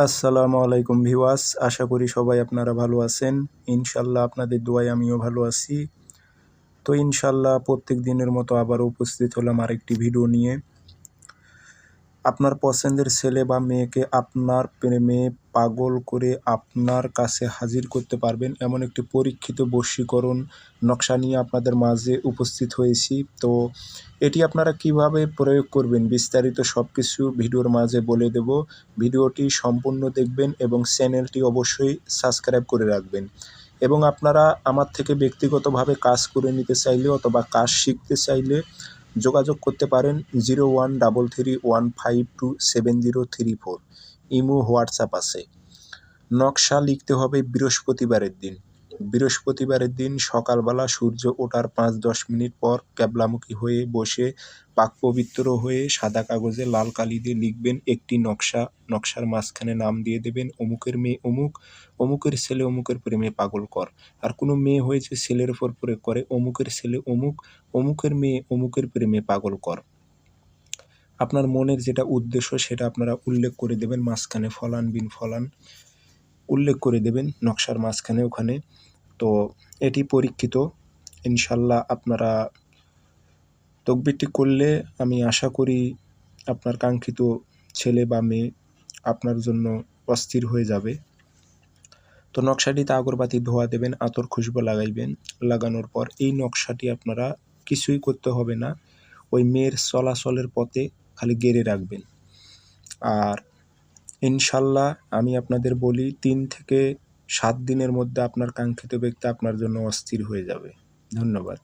আসসালামু আলাইকুম ভিউয়ার্স, আশা করি সবাই আপনারা ভালো আছেন। ইনশাল্লাহ আপনাদের দোয়ায় আমিও ভালো আছি। তো ইনশাল্লাহ প্রত্যেক দিনের মতো আবারও উপস্থিত হলাম আরেকটি ভিডিও নিয়ে। আপনার পছন্দের ছেলে বা মেয়েকে আপনার প্রেমে পাগল করে আপনার কাছে হাজির করতে পারবেন এমন একটি পরীক্ষিত বশীকরণ নকশা নিয়ে আপনাদের মাঝে উপস্থিত হয়েছি। তো এটি আপনারা কিভাবে প্রয়োগ করবেন বিস্তারিত সব কিছু ভিডিওর মাঝে বলে দেব। ভিডিওটি সম্পূর্ণ দেখবেন এবং চ্যানেলটি অবশ্যই সাবস্ক্রাইব করে রাখবেন। এবং আপনারা আমার থেকে ব্যক্তিগতভাবে কাজ করে নিতে চাইলে অথবা কাজ শিখতে চাইলে যোগাযোগ করতে পারেন 0133152703 ইমো হোয়াটসঅ্যাপ আছে। নকশা লিখতে হবে বৃহস্পতিবারের দিন সকালবেলা সূর্য ওঠার 5-10 মিনিট পর ক্যাবলামুখী হয়ে বসে পাক পবিত্র হয়ে সাদা কাগজে লাল কালি দিয়ে লিখবেন একটি নকশার মাঝখানে নাম দিয়ে দেবেন অমুকের মেয়ে অমুক, অমুকের ছেলে অমুকের প্রেমে পাগল কর। আর কোনো মেয়ে হয়েছে ছেলের ওপর প্রয়োগ করে অমুকের ছেলে অমুক, অমুকের মেয়ে অমুকের প্রেমে পাগল কর। আপনার মনের যেটা উদ্দেশ্য সেটা আপনারা উল্লেখ করে দেবেন, মাঝখানে ফলান বিন ফলান উল্লেখ করে দেবেন নকশার মাঝখানে ওখানে। তো এটি পরীক্ষিত, ইনশাল্লাহ আপনারা তকবিরটি করলে আমি আশা করি আপনার কাঙ্ক্ষিত ছেলে বা মেয়ে আপনার জন্য অস্থির হয়ে যাবে। তো নকশাটিতে আগরবাতি ধোয়া দেবেন, আতর খুশবু লাগাইবেন। লাগানোর পর এই নকশাটি আপনারা কিছুই করতে হবে না, ওই মেয়ের চলাচলের পথে খালি গেড়ে রাখবেন। আর ইনশাল্লাহ আমি আপনাদের বলি 3 থেকে 7 দিনের মধ্যে আপনার কাঙ্ক্ষিত ব্যক্তি আপনার জন্য অস্থির হয়ে যাবে। ধন্যবাদ।